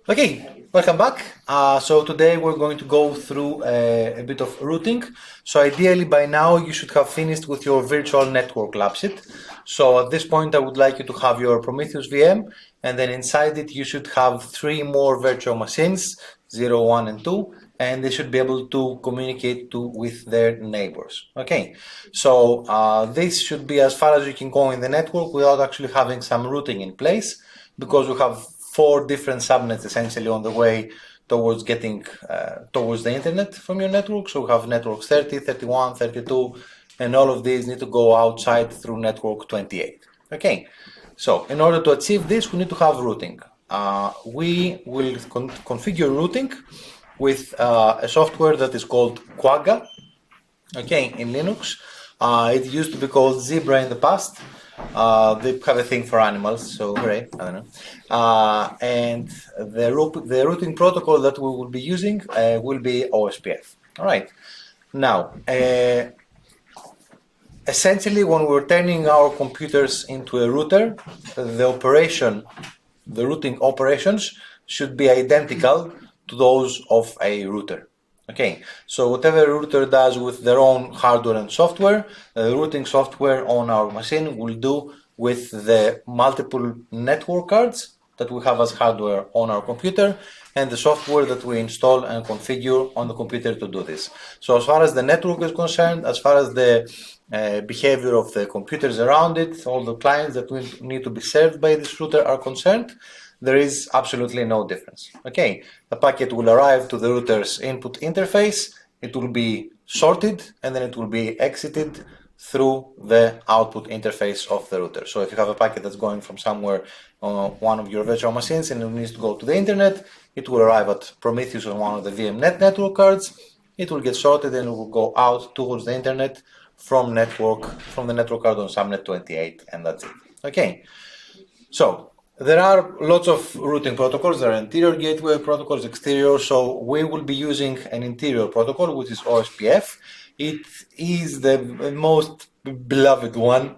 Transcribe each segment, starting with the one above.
Okay, welcome back. So today we're going to go through a bit of routing. So ideally by now you should have finished with your virtual network lab sheet. So at this point I would like you to have your Prometheus VM, and then inside it you should have 3 more virtual machines, 0, 1 and 2, and they should be able to communicate with their neighbors. Okay, so this should be as far as you can go in the network without actually having some routing in place, because we have 4 different subnets essentially on the way towards getting towards the internet from your network. So we have networks 30, 31, 32, and all of these need to go outside through network 28. Okay, so in order to achieve this, we need to have routing. We will configure routing with a software that is called Quagga. Okay, in Linux. It used to be called Zebra in the past. They have a thing for animals, so great, I don't know. And the routing protocol that we will be using will be OSPF. All right. Now, essentially, when we're turning our computers into a router, the routing operations should be identical to those of a router. Okay, so whatever a router does with their own hardware and software, the routing software on our machine will do with the multiple network cards that we have as hardware on our computer and the software that we install and configure on the computer to do this. So as far as the network is concerned, as far as the behavior of the computers around it, all the clients that will need to be served by this router are concerned, there is absolutely no difference. Okay, the packet will arrive to the router's input interface, it will be sorted, and then it will be exited through the output interface of the router. So if you have a packet that's going from somewhere on one of your virtual machines and it needs to go to the internet, it will arrive at Prometheus on one of the VMnet network cards, it will get sorted and it will go out towards the internet from the network card on subnet 28, and that's it. Okay, so there are lots of routing protocols. There are interior gateway protocols, exterior. So we will be using an interior protocol, which is OSPF. It is the most beloved one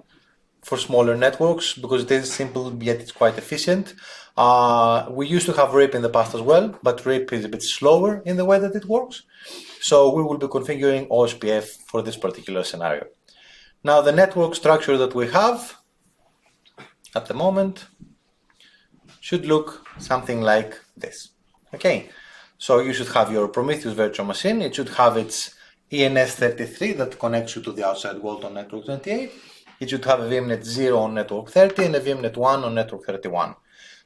for smaller networks because it is simple yet it's quite efficient. We used to have RIP in the past as well, but RIP is a bit slower in the way that it works. So we will be configuring OSPF for this particular scenario. Now the network structure that we have at the moment should look something like this. Okay, so you should have your Prometheus virtual machine. It should have its ENS33 that connects you to the outside world on network 28. It should have a VMnet 0 on network 30 and a VMnet 1 on network 31.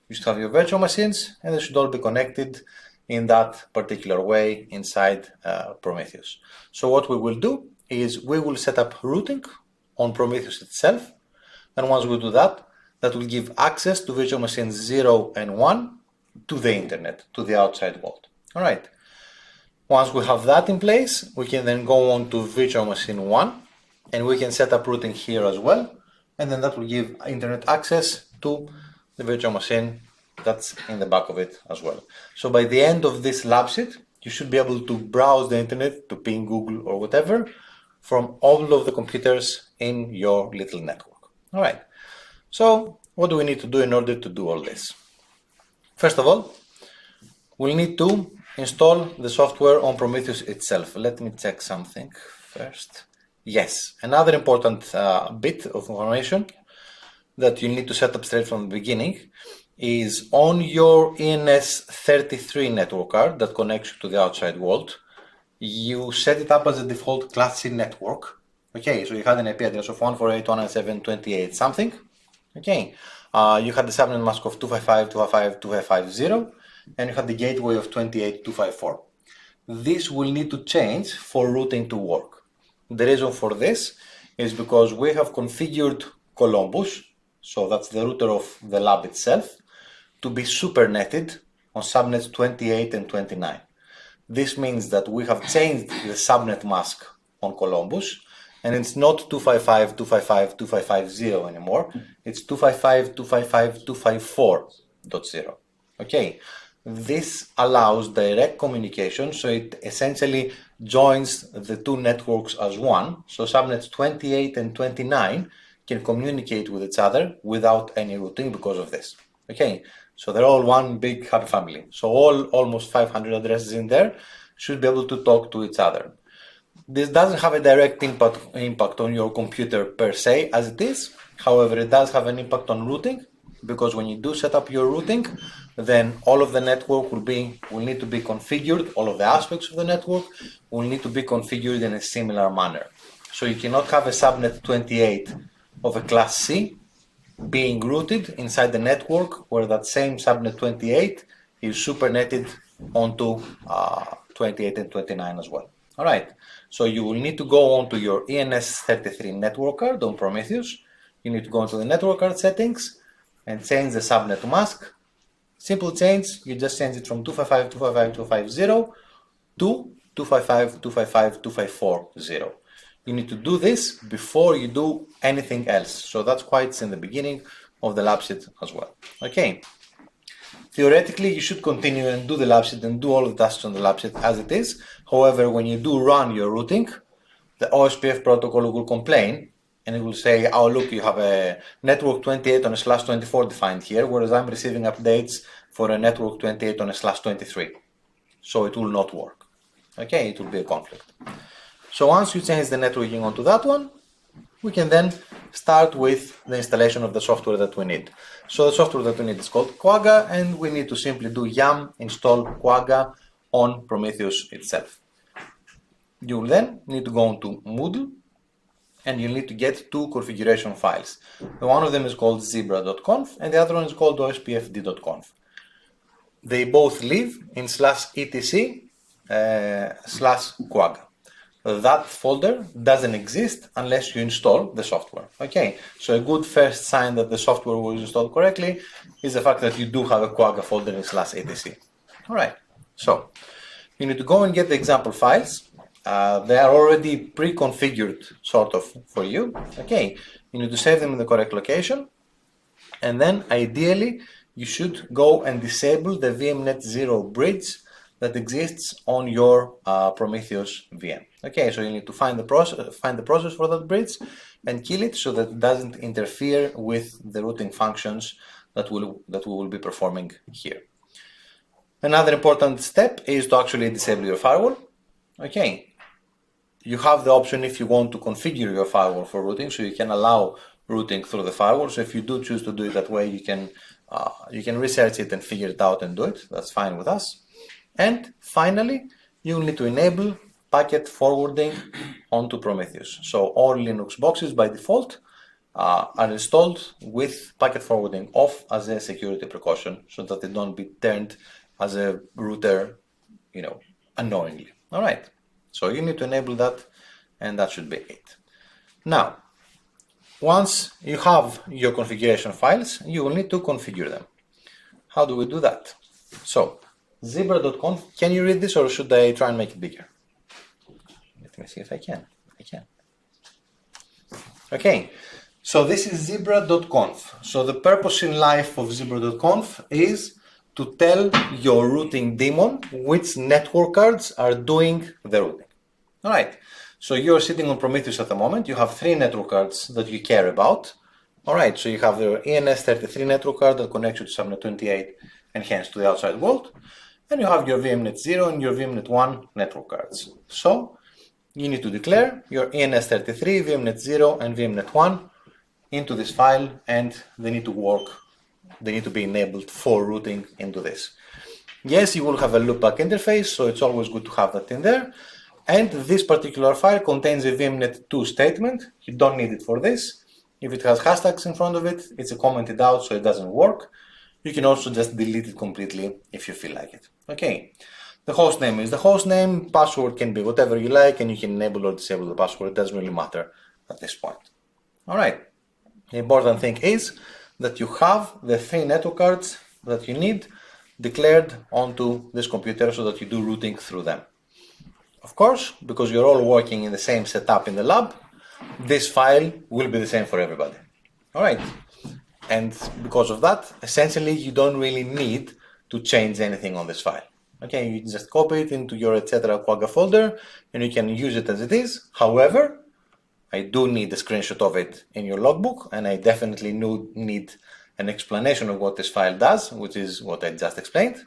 You should have your virtual machines and they should all be connected in that particular way inside Prometheus. So what we will do is we will set up routing on Prometheus itself, and once we do that, that will give access to virtual machines 0 and 1 to the internet, to the outside world. All right. Once we have that in place, we can then go on to virtual machine 1 and we can set up routing here as well. And then that will give internet access to the virtual machine that's in the back of it as well. So by the end of this lab sheet, you should be able to browse the internet, to ping Google or whatever, from all of the computers in your little network. All right. So what do we need to do in order to do all this? First of all, we'll need to install the software on Prometheus itself. Let me check something first. Yes, another important bit of information that you need to set up straight from the beginning is on your ENS33 network card that connects you to the outside world. You set it up as a default Class C network. Okay, so you had an IP address of 148.197.28 something. Okay, you had the subnet mask of 255.255.255.0 and you had the gateway of 28.254. This will need to change for routing to work. The reason for this is because we have configured Columbus, so that's the router of the lab itself, to be supernetted on subnets 28 and 29. This means that we have changed the subnet mask on Columbus, and it's not 255.255.255.0 anymore, it's 255.255.254.0. Okay, this allows direct communication, so it essentially joins the two networks as one. So subnets 28 and 29 can communicate with each other without any routing because of this. Okay, So they're all one big happy family. So all almost 500 addresses in there should be able to talk to each other. This doesn't have a direct impact on your computer per se as it is. However, it does have an impact on routing, because when you do set up your routing, then all of the network will need to be configured, all of the aspects of the network will need to be configured in a similar manner. So you cannot have a subnet 28 of a class C being routed inside the network where that same subnet 28 is supernetted onto 28 and 29 as well. All right, so you will need to go onto your ENS33 network card on Prometheus. You need to go into the network card settings and change the subnet mask. Simple change, you just change it from 255.255.250 to 255.255.254.0. You need to do this before you do anything else. So that's why it's in the beginning of the lab sheet as well. Okay. Theoretically, you should continue and do the lab sheet and do all of the tasks on the lab sheet as it is. However, when you do run your routing, the OSPF protocol will complain and it will say, oh look, you have a network 28 on a /24 defined here, whereas I'm receiving updates for a network 28 on a /23. So it will not work. Okay, it will be a conflict. So once you change the networking onto that one, we can then start with the installation of the software that we need. So the software that we need is called Quagga, and we need to simply do yum install Quagga on Prometheus itself. You will then need to go into Moodle, and you'll need to get two configuration files. One of them is called zebra.conf, and the other one is called ospfd.conf. They both live in /etc/Quagga. That folder doesn't exist unless you install the software. Okay, so a good first sign that the software was installed correctly is the fact that you do have a Quagga folder in /etc. Alright, so you need to go and get the example files. They are already pre-configured sort of for you. Okay, you need to save them in the correct location, and then ideally you should go and disable the VMnet 0 bridge that exists on your Prometheus VM. Okay, so you need to find the process for that bridge and kill it so that it doesn't interfere with the routing functions that we will be performing here. Another important step is to actually disable your firewall. Okay, you have the option if you want to configure your firewall for routing, so you can allow routing through the firewall. So if you do choose to do it that way, you can research it and figure it out and do it. That's fine with us. And finally, you will need to enable packet forwarding onto Prometheus. So all Linux boxes by default are installed with packet forwarding off as a security precaution so that they don't be turned as a router, unknowingly. All right. So you need to enable that, and that should be it. Now, once you have your configuration files, you will need to configure them. How do we do that? So, zebra.conf, can you read this or should I try and make it bigger? Let me see if I can. I can. Okay, so this is zebra.conf. So the purpose in life of zebra.conf is to tell your routing daemon which network cards are doing the routing. All right, so you're sitting on Prometheus at the moment. You have 3 network cards that you care about. All right, so you have the ENS33 network card that connects you to subnet 28 and hence to the outside world. And you have your VMnet 0 and your VMnet 1 network cards. So you need to declare your ENS33, VMnet 0 and VMnet 1 into this file, and they need to work. They need to be enabled for routing into this. Yes, you will have a loopback interface, so it's always good to have that in there. And this particular file contains a VMnet 2 statement. You don't need it for this. If it has hashtags in front of it, it's commented out, so it doesn't work. You can also just delete it completely if you feel like it. Okay, the host name is the host name, password can be whatever you like, and you can enable or disable the password. It doesn't really matter at this point. All right, the important thing is that you have the 3 network cards that you need declared onto this computer so that you do routing through them. Of course, because you're all working in the same setup in the lab, this file will be the same for everybody. All right. And because of that, essentially, you don't really need to change anything on this file. Okay, you just copy it into your etc. Quagga folder, and you can use it as it is. However, I do need a screenshot of it in your logbook, and I definitely need an explanation of what this file does, which is what I just explained,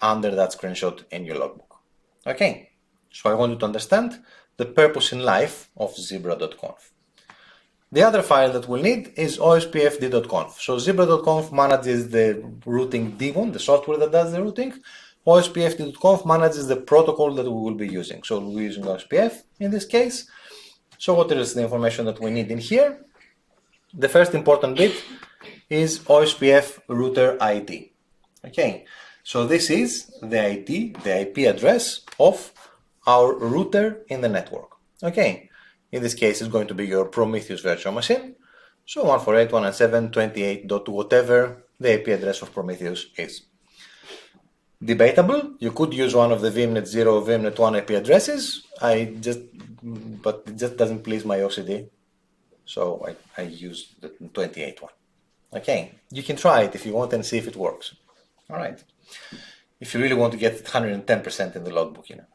under that screenshot in your logbook. Okay, so I want you to understand the purpose in life of zebra.conf. The other file that we'll need is ospfd.conf. So zebra.conf manages the routing daemon, the software that does the routing. ospfd.conf manages the protocol that we will be using. So we'll be using OSPF in this case. So what is the information that we need in here? The first important bit is OSPF router ID. Okay, so this is the ID, the IP address of our router in the network. Okay. In this case, it's going to be your Prometheus virtual machine. So 148.197.28. whatever the IP address of Prometheus is. Debatable, you could use one of the VMnet 0 or VMnet 1 IP addresses. But it just doesn't please my OCD. So I use the 28 one. Okay, you can try it if you want and see if it works. All right. If you really want to get 110% in the logbook, you know.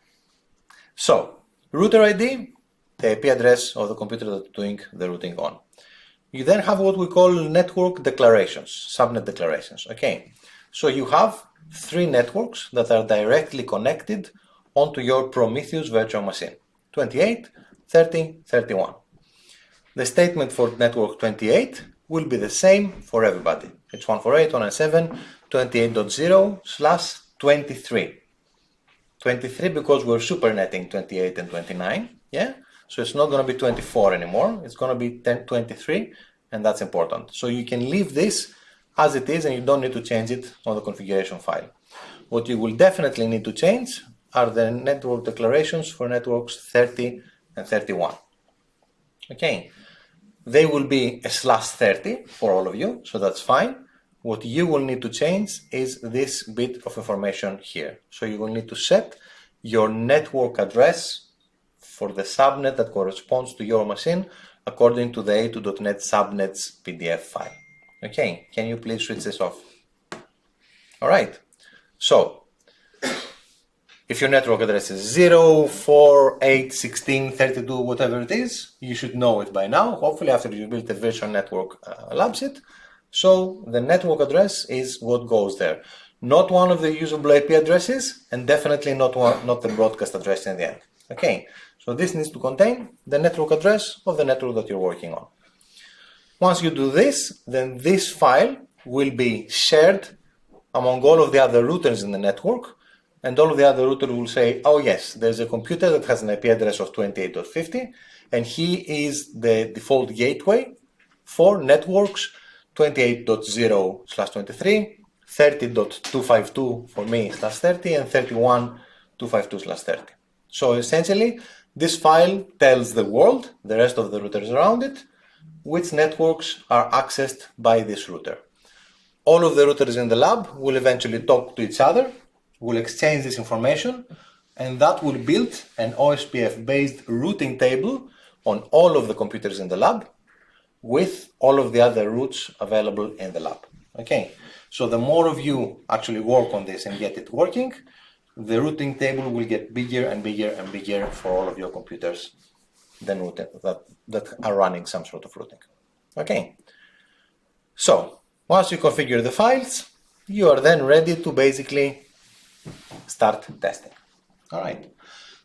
So, router ID, the IP address of the computer that you're doing the routing on. You then have what we call network declarations, subnet declarations. Okay, so you have 3 networks that are directly connected onto your Prometheus virtual machine, 28, 30, 31. The statement for network 28 will be the same for everybody. It's 148.197.28.0/23. 23 because we're supernetting 28 and 29, yeah? So it's not going to be 24 anymore, it's going to be 23, and that's important. So you can leave this as it is and you don't need to change it on the configuration file. What you will definitely need to change are the network declarations for networks 30 and 31. Okay, they will be a /30 for all of you, so that's fine. What you will need to change is this bit of information here. So you will need to set your network address for the subnet that corresponds to your machine according to the a2.net subnets PDF file. Okay, can you please switch this off? All right, so if your network address is 0, 4, 8, 16, 32, whatever it is, you should know it by now, hopefully after you build a virtual network lab set. So the network address is what goes there. Not one of the usable IP addresses, and definitely not the broadcast address in the end. Okay, so this needs to contain the network address of the network that you're working on. Once you do this, then this file will be shared among all of the other routers in the network, and all of the other routers will say, oh yes, there's a computer that has an IP address of 28.50, and he is the default gateway for networks 28.0/23, 30.252 for me /30, and 31.252/30. So essentially, this file tells the world, the rest of the routers around it, which networks are accessed by this router. All of the routers in the lab will eventually talk to each other, will exchange this information, and that will build an OSPF-based routing table on all of the computers in the lab with all of the other routes available in the lab. Okay, so the more of you actually work on this and get it working, the routing table will get bigger and bigger and bigger for all of your computers that are running some sort of routing. Okay, so once you configure the files, you are then ready to basically start testing. All right,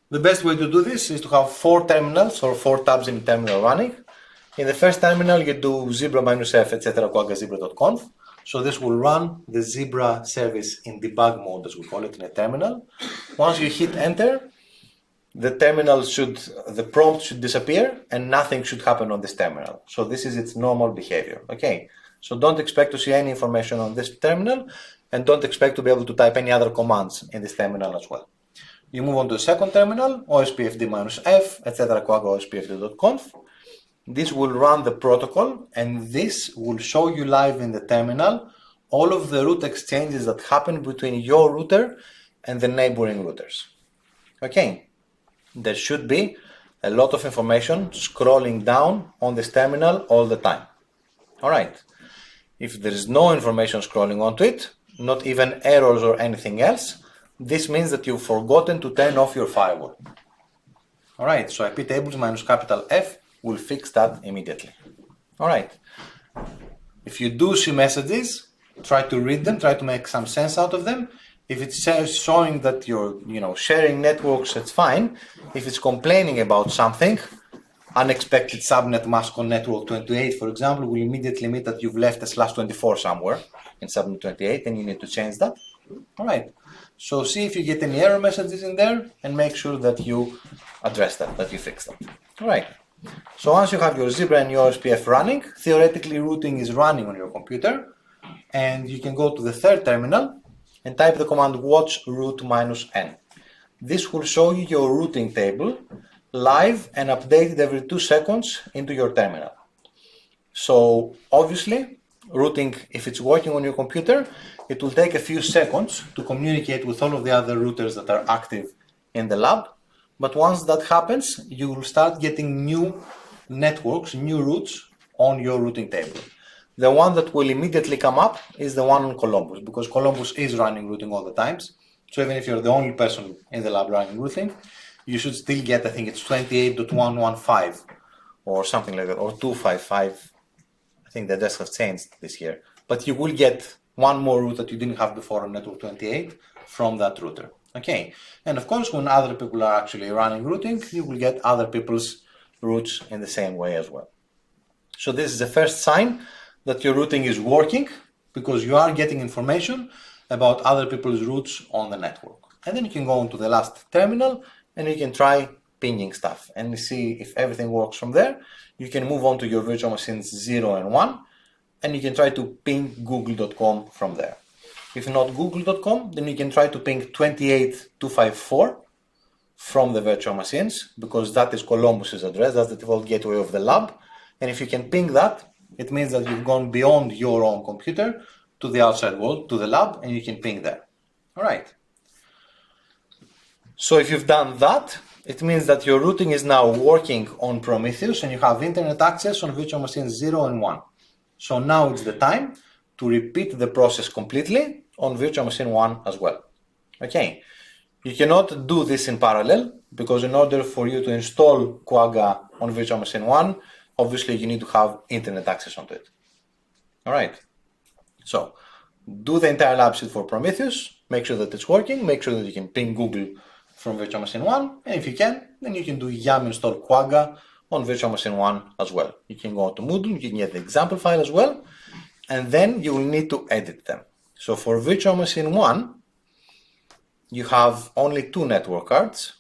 the best way to do this is to have 4 terminals or 4 tabs in the terminal running. In the first terminal, you do zebra-f, etc. zebra.conf. So this will run the Zebra service in debug mode, as we call it, in a terminal. Once you hit enter, the prompt should disappear and nothing should happen on this terminal. So this is its normal behavior. Okay, so don't expect to see any information on this terminal and don't expect to be able to type any other commands in this terminal as well. You move on to the second terminal, ospfd-f, etc. ospfd.conf. This will run the protocol and this will show you live in the terminal all of the route exchanges that happen between your router and the neighboring routers. Okay, there should be a lot of information scrolling down on this terminal all the time. All right, if there is no information scrolling onto it, not even errors or anything else, this means that you've forgotten to turn off your firewall. All right, so iptables -F will fix that immediately. All right. If you do see messages, try to read them, try to make some sense out of them. If it's showing that you're sharing networks, it's fine. If it's complaining about something, unexpected subnet mask on network 28, for example, will immediately mean that you've left a /24 somewhere in subnet 28 and you need to change that. All right. So see if you get any error messages in there and make sure that you address that you fix that. All right. So once you have your Zebra and your OSPF running, theoretically routing is running on your computer, and you can go to the third terminal and type the command watch root -n. This will show you your routing table live and updated every 2 seconds into your terminal. So obviously, routing, if it's working on your computer, it will take a few seconds to communicate with all of the other routers that are active in the lab. But once that happens, you will start getting new networks, new routes on your routing table. The one that will immediately come up is the one on Columbus, because Columbus is running routing all the times. So even if you're the only person in the lab running routing, you should still get, I think it's 28.115 or something like that, or 255. I think the desks have changed this year. But you will get one more route that you didn't have before on network 28 from that router. Okay, and of course, when other people are actually running routing, you will get other people's routes in the same way as well. So this is the first sign that your routing is working, because you are getting information about other people's routes on the network. And then you can go into the last terminal and you can try pinging stuff and see if everything works from there. You can move on to your virtual machines 0 and 1, and you can try to ping google.com from there. If not google.com, then you can try to ping 28254 from the virtual machines, because that is Columbus's address, that's the default gateway of the lab. And if you can ping that, it means that you've gone beyond your own computer to the outside world, to the lab, and you can ping there. All right. So if you've done that, it means that your routing is now working on Prometheus and you have internet access on virtual machines 0 and 1. So now it's the time to repeat the process completely on virtual machine 1 as well. Okay. You cannot do this in parallel, because in order for you to install Quagga on virtual machine 1, obviously you need to have internet access onto it. All right. So do the entire lab sheet for Prometheus, make sure that it's working, make sure that you can ping Google from virtual machine 1, and if you can, then you can do yum install Quagga on virtual machine 1 as well. You can go to Moodle, you can get the example file as well, and then you will need to edit them. So for virtual machine 1, you have only 2 network cards.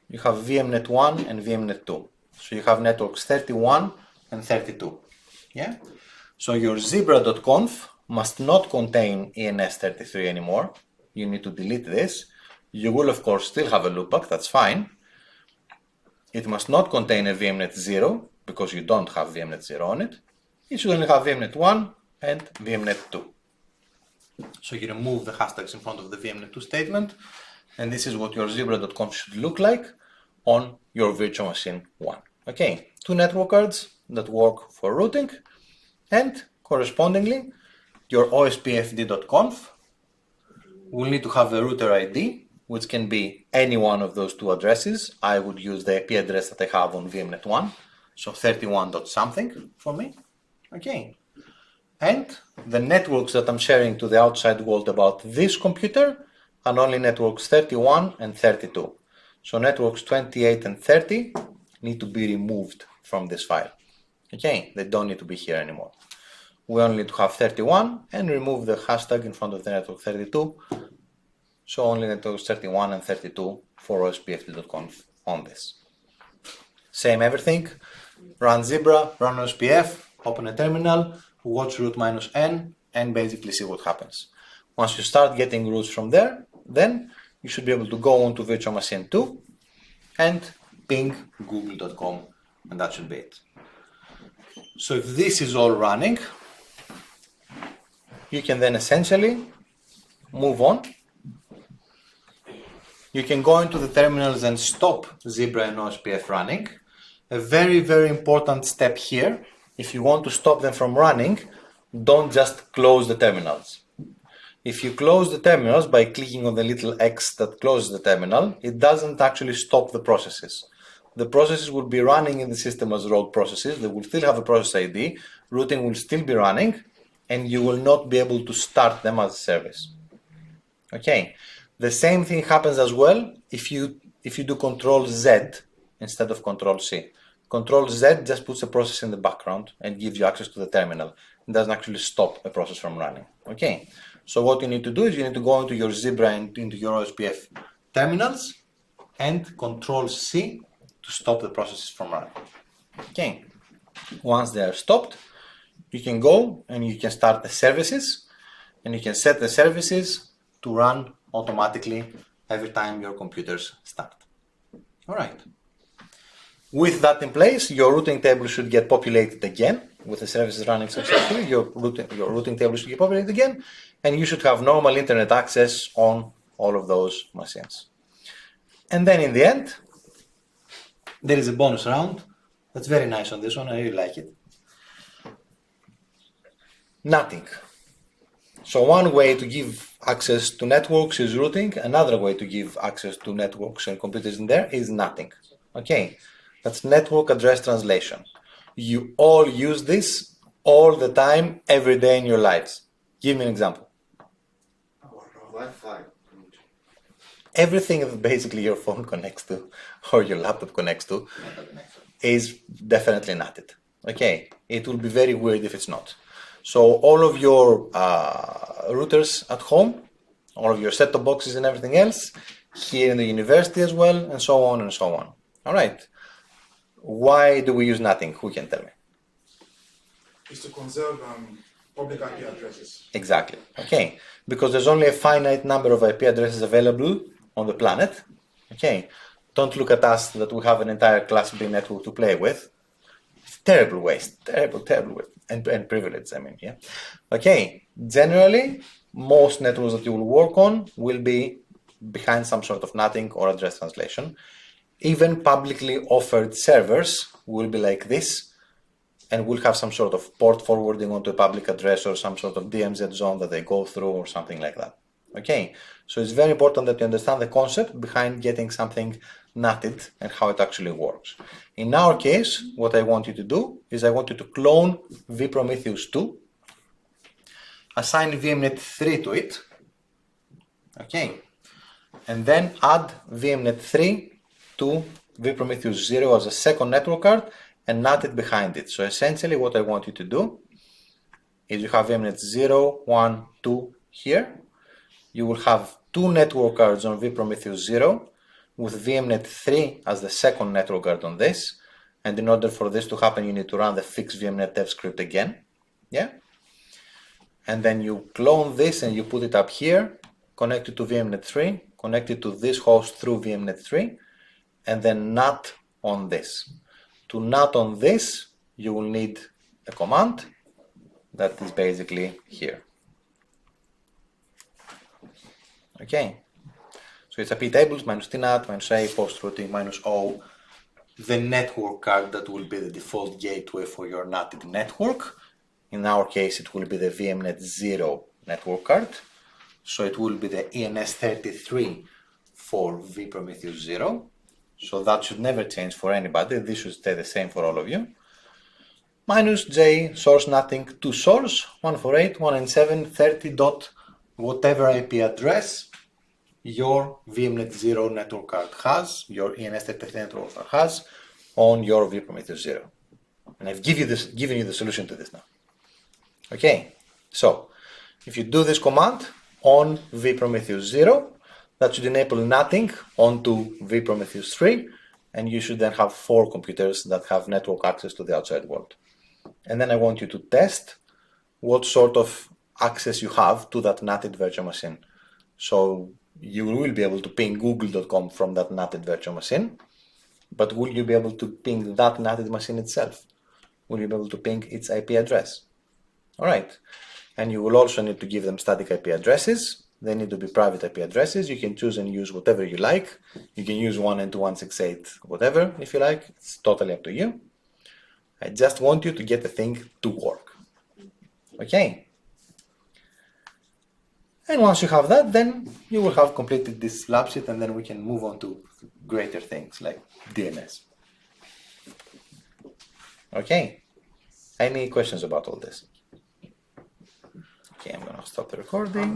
You have VMnet 1 and VMnet 2. So you have networks 31 and 32. Yeah? So your zebra.conf must not contain ENS33 anymore. You need to delete this. You will of course still have a loopback, that's fine. It must not contain a VMnet 0, because you don't have VMnet 0 on it. It should only have VMnet 1 and VMnet 2. So you remove the hashtags in front of the VMnet 2 statement, and this is what your zebra.conf should look like on your virtual machine 1. Okay, 2 network cards that work for routing, and correspondingly, your ospfd.conf will need to have a router ID, which can be any one of those 2 addresses. I would use the IP address that I have on VMnet 1, so 31.something for me. Okay. And the networks that I'm sharing to the outside world about this computer are only networks 31 and 32. So networks 28 and 30 need to be removed from this file. Okay, they don't need to be here anymore. We only need to have 31 and remove the hashtag in front of the network 32. So only networks 31 and 32 for ospfd.conf on this. Same everything. Run Zebra, run OSPF, open a terminal, watch root -n, and basically see what happens. Once you start getting routes from there, then you should be able to go on to virtual machine 2 and ping google.com, and that should be it. So if this is all running, you can then essentially move on. You can go into the terminals and stop Zebra and OSPF running. A very, very important step here. If you want to stop them from running, don't just close the terminals. If you close the terminals by clicking on the little X that closes the terminal, it doesn't actually stop the processes. the processes will be running in the system as rogue processes. They will still have a process ID, routing will still be running, and you will not be able to start them as a service. Okay, the same thing happens as well if you do Control Z instead of Control C. Control Z just puts a process in the background and gives you access to the terminal. It doesn't actually stop a process from running. Okay, so what you need to do is you need to go into your Zebra and into your OSPF terminals and Control C to stop the processes from running. Okay, once they are stopped, you can go and you can start the services, and you can set the services to run automatically every time your computers start. All right. With that in place, your routing table should get populated again. With the services running successfully, your routing table should get populated again, and you should have normal internet access on all of those machines. And then in the end, there is a bonus round. That's very nice on this one. I really like it. Nothing. So one way to give access to networks is routing. Another way to give access to networks and computers in there is nothing. Okay, that's network address translation. You all use this all the time, every day in your lives. Give me an example. Wi-Fi. Everything that basically your phone connects to or your laptop connects to is definitely NATed. Okay, it will be very weird if it's not. So all of your routers at home, all of your set-top boxes and everything else, here in the university as well, and so on and so on. All right. Why do we use nothing? Who can tell me? Is to conserve public IP addresses. Exactly. Okay. Because there's only a finite number of IP addresses available on the planet. Okay. Don't look at us that we have an entire Class B network to play with. It's terrible waste. Terrible waste. And privilege, I mean, yeah. Okay. Generally, most networks that you will work on will be behind some sort of nothing or address translation. Even publicly offered servers will be like this and will have some sort of port forwarding onto a public address or some sort of DMZ zone that they go through or something like that. Okay, so it's very important that you understand the concept behind getting something NATed and how it actually works. In our case, what I want you to do is I want you to clone vPrometheus 2, assign VMnet 3 to it, okay, and then add VMnet 3 to vPrometheus 0 as a second network card and NAT it behind it. So essentially what I want you to do is you have VMnet 0, 1, 2 here. You will have two network cards on vPrometheus 0 with VMnet 3 as the second network card on this. And in order for this to happen, you need to run the fix VMnet dev script again. Yeah. And then you clone this and you put it up here, connect it to VMnet 3, connect it to this host through VMnet 3, and then NAT on this. To NAT on this, you will need a command that is basically here. Okay, so it's IP tables minus tnat minus a post routing minus o, the network card that will be the default gateway for your NATed network. In our case, it will be the VMnet 0 network card. So it will be the ENS33 for vPrometheus 0. So that should never change for anybody. This should stay the same for all of you. Minus J source nothing to source 148.197.30 dot whatever IP address your VMnet 0 network card has, your ENS33 network card has on your vPrometheus 0. And I've given you the solution to this now. Okay, so if you do this command on vPrometheus 0, that should enable nothing onto vPrometheus 3, and you should then have 4 computers that have network access to the outside world. And then I want you to test what sort of access you have to that NATed virtual machine. So you will be able to ping google.com from that NATed virtual machine, but will you be able to ping that NATed machine itself? Will you be able to ping its IP address? All right. And you will also need to give them static IP addresses. They need to be private IP addresses. You can choose and use whatever you like. You can use 192.168 whatever if you like. It's totally up to you. I just want you to get the thing to work. Okay? And once you have that, then you will have completed this lab sheet, and then we can move on to greater things like DNS. Okay. Any questions about all this? Okay, I'm gonna stop the recording.